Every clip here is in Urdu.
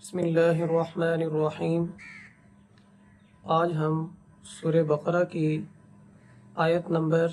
بسم اللہ الرحمن الرحیم۔ آج ہم سورہ بقرہ کی آیت نمبر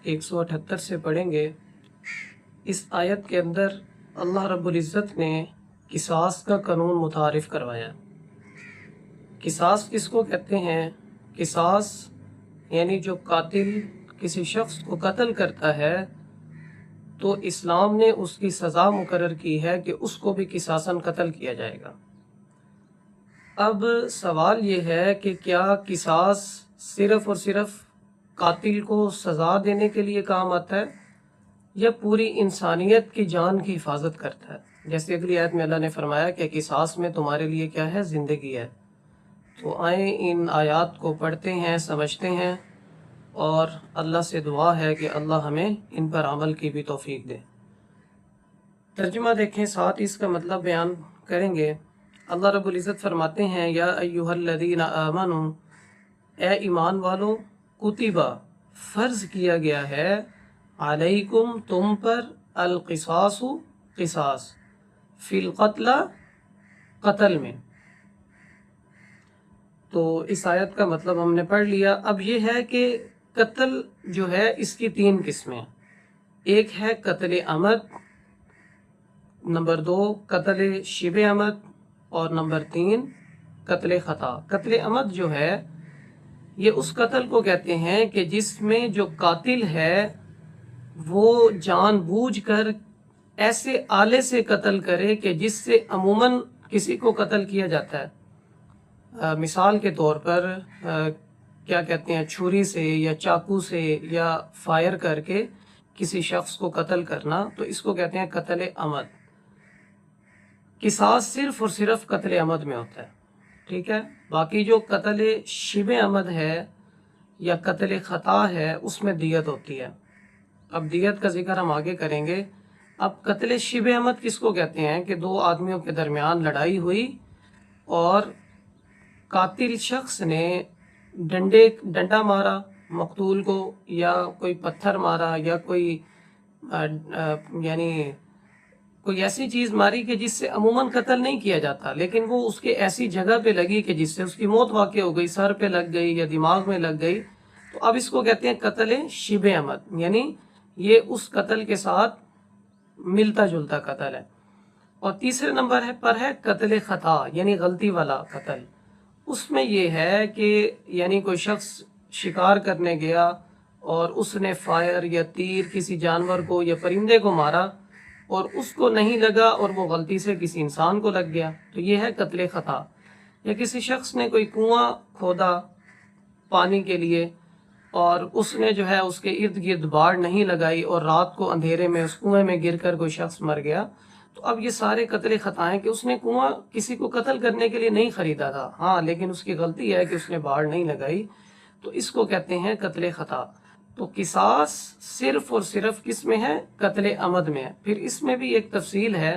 178 سے پڑھیں گے۔ اس آیت کے اندر اللہ رب العزت نے قصاص کا قانون متعارف کروایا۔ قصاص کس کو کہتے ہیں؟ قصاص یعنی جو قاتل کسی شخص کو قتل کرتا ہے تو اسلام نے اس کی سزا مقرر کی ہے کہ اس کو بھی قصاصاً قتل کیا جائے گا۔ اب سوال یہ ہے کہ کیا قصاص صرف اور صرف قاتل کو سزا دینے کے لیے کام آتا ہے یا پوری انسانیت کی جان کی حفاظت کرتا ہے؟ جیسے اگلی آیت میں اللہ نے فرمایا کہ قصاص میں تمہارے لیے کیا ہے؟ زندگی ہے۔ تو آئیں ان آیات کو پڑھتے ہیں، سمجھتے ہیں، اور اللہ سے دعا ہے کہ اللہ ہمیں ان پر عمل کی بھی توفیق دے۔ ترجمہ دیکھیں، ساتھ اس کا مطلب بیان کریں گے۔ اللہ رب العزت فرماتے ہیں یا ایھا الذین آمنوا، اے ایمان والو، کتبہ فرض کیا گیا ہے، علیکم تم پر، القصاص قصاص، فی القتل قتل میں۔ تو اس آیت کا مطلب ہم نے پڑھ لیا۔ اب یہ ہے کہ قتل جو ہے اس کی 3 قسمیں۔ ایک ہے قتل عمد، نمبر 2 قتل شبہ عمد، اور نمبر 3 قتل خطا۔ قتل عمد جو ہے یہ اس قتل کو کہتے ہیں کہ جس میں جو قاتل ہے وہ جان بوجھ کر ایسے آلے سے قتل کرے کہ جس سے عموماً کسی کو قتل کیا جاتا ہے۔ مثال کے طور پر کیا کہتے ہیں، چھری سے یا چاقو سے یا فائر کر کے کسی شخص کو قتل کرنا، تو اس کو کہتے ہیں قتل عمد۔ قصاص صرف اور صرف قتل عمد میں ہوتا ہے، ٹھیک ہے؟ باقی جو قتل شبہ عمد ہے یا قتل خطا ہے اس میں دیت ہوتی ہے۔ اب دیت کا ذکر ہم آگے کریں گے۔ اب قتل شبہ عمد کس کو کہتے ہیں کہ 2 آدمیوں کے درمیان لڑائی ہوئی اور قاتل شخص نے ڈنڈا مارا مقتول کو، یا کوئی پتھر مارا، یا کوئی یعنی کوئی ایسی چیز ماری کہ جس سے عموماً قتل نہیں کیا جاتا، لیکن وہ اس کے ایسی جگہ پہ لگی کہ جس سے اس کی موت واقع ہو گئی، سر پہ لگ گئی یا دماغ میں لگ گئی، تو اب اس کو کہتے ہیں قتل شبہ عمد، یعنی یہ اس قتل کے ساتھ ملتا جلتا قتل ہے۔ اور تیسرے نمبر پر ہے قتل خطا، یعنی غلطی والا قتل۔ اس میں یہ ہے کہ یعنی کوئی شخص شکار کرنے گیا اور اس نے فائر یا تیر کسی جانور کو یا پرندے کو مارا اور اس کو نہیں لگا اور وہ غلطی سے کسی انسان کو لگ گیا، تو یہ ہے قتل خطا۔ یا کسی شخص نے کوئی کنواں کھودا پانی کے لیے اور اس نے جو ہے اس کے ارد گرد باڑ نہیں لگائی اور رات کو اندھیرے میں اس کنویں میں گر کر کوئی شخص مر گیا، تو اب یہ سارے قتل خطا ہیں کہ اس نے کنواں کسی کو قتل کرنے کے لیے نہیں خریدا تھا، ہاں لیکن اس کی غلطی ہے کہ اس نے باڑ نہیں لگائی، تو اس کو کہتے ہیں قتل خطا۔ تو قصاص صرف اور صرف کس میں ہے؟ قتل عمد میں ہے۔ پھر اس میں بھی ایک تفصیل ہے،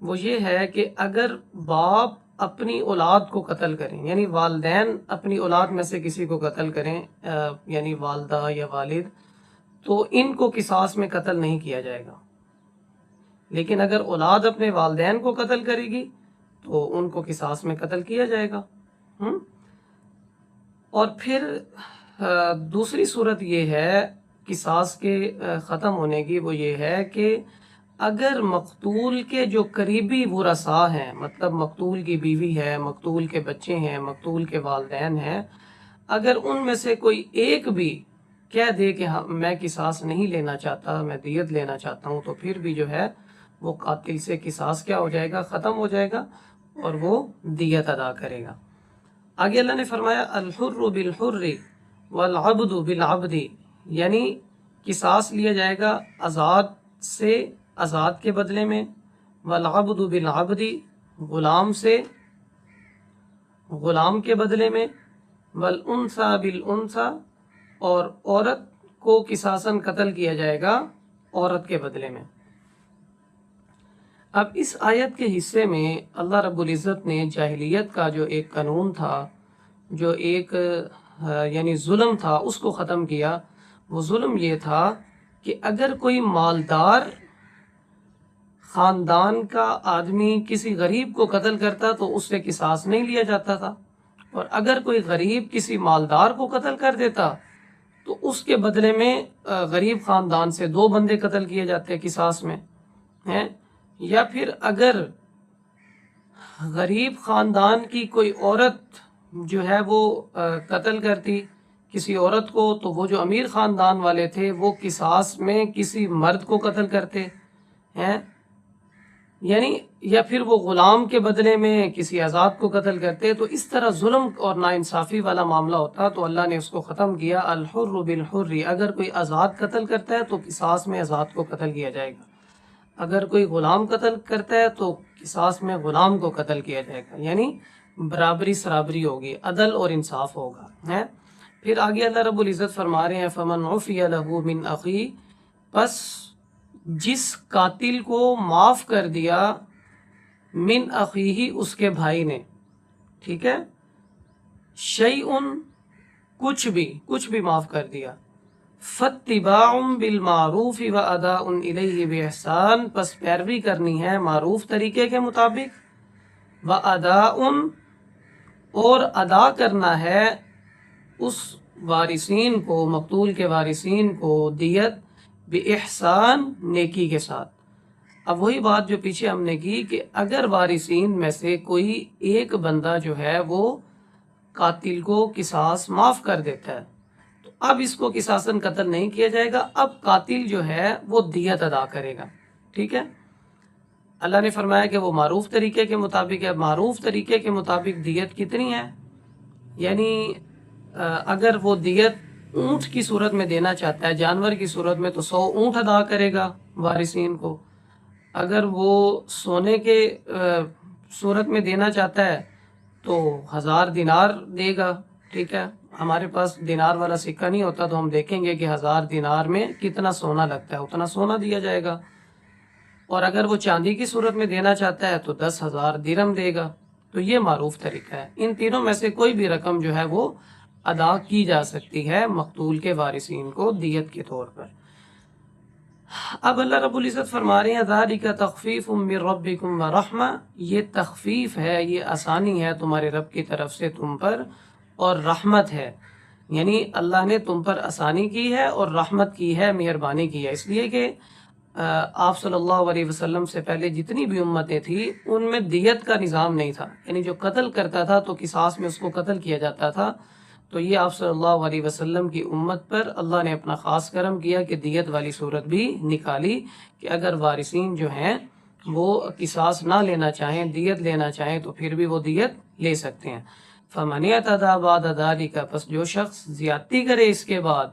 وہ یہ ہے کہ اگر باپ اپنی اولاد کو قتل کریں، یعنی والدین اپنی اولاد میں سے کسی کو قتل کریں، یعنی والدہ یا والد، تو ان کو قصاص میں قتل نہیں کیا جائے گا۔ لیکن اگر اولاد اپنے والدین کو قتل کرے گی تو ان کو قصاص میں قتل کیا جائے گا۔ اور پھر دوسری صورت یہ ہے قصاص کے ختم ہونے کی، وہ یہ ہے کہ اگر مقتول کے جو قریبی ورثاء ہیں، مطلب مقتول کی بیوی ہے، مقتول کے بچے ہیں، مقتول کے والدین ہیں، اگر ان میں سے کوئی ایک بھی کہہ دے کہ میں قصاص نہیں لینا چاہتا، میں دیت لینا چاہتا ہوں، تو پھر بھی جو ہے وہ قاتل سے قصاص کیا ہو جائے گا؟ ختم ہو جائے گا اور وہ دیت ادا کرے گا۔ آگے اللہ نے فرمایا الحر بالحر والعبد بالعبد، یعنی قصاص لیا جائے گا آزاد سے آزاد کے بدلے میں، والعبد بالعبد غلام سے غلام کے بدلے میں، والانثى بالانثى اور عورت کو قصاصاً قتل کیا جائے گا عورت کے بدلے میں۔ اب اس آیت کے حصے میں اللہ رب العزت نے جاہلیت کا جو ایک قانون تھا، جو ایک یعنی ظلم تھا، اس کو ختم کیا۔ وہ ظلم یہ تھا کہ اگر کوئی مالدار خاندان کا آدمی کسی غریب کو قتل کرتا تو اس سے قصاص نہیں لیا جاتا تھا، اور اگر کوئی غریب کسی مالدار کو قتل کر دیتا تو اس کے بدلے میں غریب خاندان سے 2 بندے قتل کیے جاتے قصاص میں ہیں۔ یا پھر اگر غریب خاندان کی کوئی عورت جو ہے وہ قتل کرتی کسی عورت کو، تو وہ جو امیر خاندان والے تھے وہ قصاص میں کسی مرد کو قتل کرتے ہیں، یعنی یا پھر وہ غلام کے بدلے میں کسی آزاد کو قتل کرتے۔ تو اس طرح ظلم اور ناانصافی والا معاملہ ہوتا تو اللہ نے اس کو ختم کیا، الحر بالحر، اگر کوئی آزاد قتل کرتا ہے تو قصاص میں آزاد کو قتل کیا جائے گا، اگر کوئی غلام قتل کرتا ہے تو قصاص میں غلام کو قتل کیا جائے گا، یعنی برابری سرابری ہوگی، عدل اور انصاف ہوگا ہے۔ پھر آگے اللہ رب العزت فرما رہے ہیں فمن عفی لہ من اخی، پس جس قاتل کو معاف کر دیا من اخیہ اس کے بھائی نے، ٹھیک ہے، شیئن کچھ بھی معاف کر دیا، فاتباع بالمعروف واداء الیہ باحسان، پس پیروی کرنی ہے معروف طریقے کے مطابق، واداء اور ادا کرنا ہے اس وارثین کو، مقتول کے وارثین کو، دیت باحسان، نیکی کے ساتھ۔ اب وہی بات جو پیچھے ہم نے کی کہ اگر وارثین میں سے کوئی ایک بندہ جو ہے وہ قاتل کو قصاص معاف کر دیتا ہے تو اب اس کو قصاصاً قتل نہیں کیا جائے گا، اب قاتل جو ہے وہ دیت ادا کرے گا، ٹھیک ہے۔ اللہ نے فرمایا کہ وہ معروف طریقے کے مطابق ہے۔ معروف طریقے کے مطابق دیت کتنی ہے؟ یعنی اگر وہ دیت اونٹ کی صورت میں دینا چاہتا ہے، جانور کی صورت میں، تو 100 اونٹ ادا کرے گا وارثین کو۔ اگر وہ سونے کے صورت میں دینا چاہتا ہے تو 1000 دینار دے گا، ٹھیک ہے۔ ہمارے پاس دینار والا سکہ نہیں ہوتا تو ہم دیکھیں گے کہ 1000 دینار میں کتنا سونا لگتا ہے، اتنا سونا دیا جائے گا۔ اور اگر وہ چاندی کی صورت میں دینا چاہتا ہے تو 10,000 درہم دے گا۔ تو یہ معروف طریقہ ہے۔ ان تینوں میں سے کوئی بھی رقم جو ہے وہ ادا کی جا سکتی ہے مقتول کے وارثین کو دیت کے طور پر۔ اب اللہ رب العزت فرما رہے ہیں ذالک تخفیف من ربکم ورحمہ، یہ تخفیف ہے، یہ آسانی ہے تمہارے رب کی طرف سے تم پر، اور رحمت ہے، یعنی اللہ نے تم پر آسانی کی ہے اور رحمت کی ہے، مہربانی کی ہے۔ اس لیے کہ آپ صلی اللہ علیہ وسلم سے پہلے جتنی بھی امتیں تھیں ان میں دیت کا نظام نہیں تھا، یعنی جو قتل کرتا تھا تو قصاص میں اس کو قتل کیا جاتا تھا۔ تو یہ آپ صلی اللہ علیہ وسلم کی امت پر اللہ نے اپنا خاص کرم کیا کہ دیت والی صورت بھی نکالی، کہ اگر وارثین جو ہیں وہ قصاص نہ لینا چاہیں، دیت لینا چاہیں، تو پھر بھی وہ دیت لے سکتے ہیں۔ فَمَنِ اعْتَدَىٰ بَعْدَ ذَٰلِكَ، پس جو شخص زیادتی کرے اس کے بعد،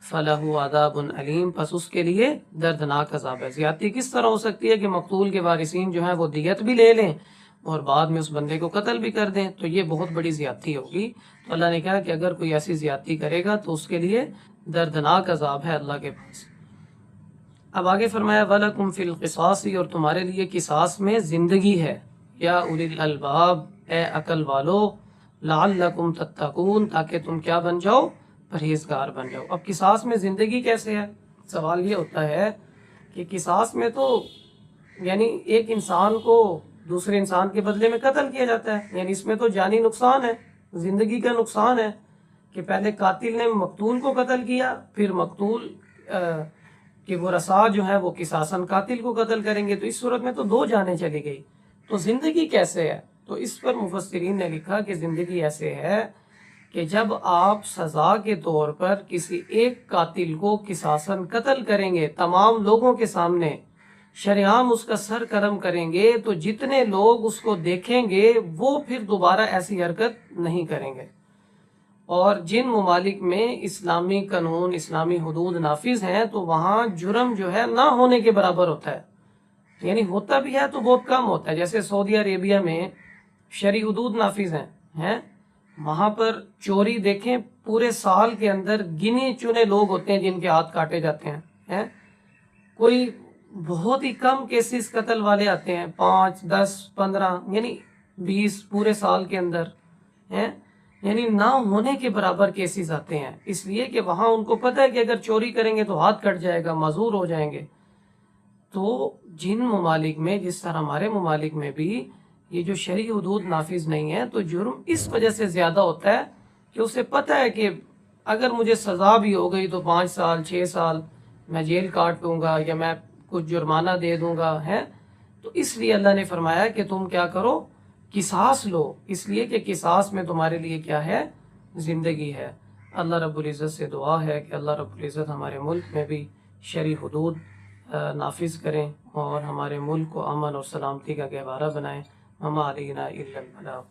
فَلَهُ عَذَابٌ عَلِيمٌ، پس اس کے لیے دردناک عذاب ہے۔ زیادتی کس طرح ہو سکتی ہے کہ مقتول کے وارثین جو ہیں وہ دیت بھی لے لیں اور بعد میں اس بندے کو قتل بھی کر دیں، تو یہ بہت بڑی زیادتی ہوگی۔ تو اللہ نے کہا کہ اگر کوئی ایسی زیادتی کرے گا تو اس کے لیے دردناک عذاب ہے اللہ کے پاس۔ اب آگے فرمایا وَلَكُمْ فِي الْقِصَاصِ، اور تمہارے لیے قصاص میں زندگی ہے، یا اولی الالباب، اے عقل والو، لعلکم تتقون، تاکہ تم کیا بن جاؤ؟ پرہیزگار بن جاؤ۔ اب قصاص میں زندگی کیسے ہے؟ سوال یہ ہوتا ہے کہ قصاص میں تو یعنی ایک انسان کو دوسرے انسان کے بدلے میں قتل کیا جاتا ہے، یعنی اس میں تو جانی نقصان ہے، زندگی کا نقصان ہے، کہ پہلے قاتل نے مقتول کو قتل کیا، پھر مقتول کہ ورثاء جو ہیں وہ قصاصاً قاتل کو قتل کریں گے، تو اس صورت میں تو 2 جانیں چلی گئی۔ تو زندگی کیسے ہے؟ تو اس پر مفسرین نے لکھا کہ زندگی ایسے ہے کہ جب آپ سزا کے طور پر کسی ایک قاتل کو قصاصاً قتل کریں گے، تمام لوگوں کے سامنے شریعام اس کا سر قلم کریں گے، تو جتنے لوگ اس کو دیکھیں گے وہ پھر دوبارہ ایسی حرکت نہیں کریں گے۔ اور جن ممالک میں اسلامی قانون، اسلامی حدود نافذ ہیں تو وہاں جرم جو ہے نہ ہونے کے برابر ہوتا ہے، یعنی ہوتا بھی ہے تو بہت کم ہوتا ہے۔ جیسے سعودی عربیہ میں شرعی حدود نافذ ہیں، وہاں پر چوری دیکھیں پورے سال کے اندر گنے چنے لوگ ہوتے ہیں جن کے ہاتھ کاٹے جاتے ہیں، کوئی بہت ہی کم کیسز قتل والے آتے ہیں، 5، 10، 15، یعنی 20 پورے سال کے اندر ہیں، یعنی نہ ہونے کے برابر کیسز آتے ہیں، اس لیے کہ وہاں ان کو پتہ ہے کہ اگر چوری کریں گے تو ہاتھ کٹ جائے گا، معذور ہو جائیں گے۔ تو جن ممالک میں جس طرح ہمارے ممالک میں بھی یہ جو شرعی حدود نافذ نہیں ہے تو جرم اس وجہ سے زیادہ ہوتا ہے کہ اسے پتہ ہے کہ اگر مجھے سزا بھی ہو گئی تو 5 سال 6 سال میں جیل کاٹ لوں گا یا میں کچھ جرمانہ دے دوں گا ہے. تو اس لیے اللہ نے فرمایا کہ تم کیا کرو, قصاص لو, اس لیے کہ قصاص میں تمہارے لیے کیا ہے, زندگی ہے. اللہ رب العزت سے دعا ہے کہ اللہ رب العزت ہمارے ملک میں بھی شرعی حدود نافذ کریں اور ہمارے ملک کو امن اور سلامتی کا گہوارہ بنائیں. وما علینا الا البلاغ.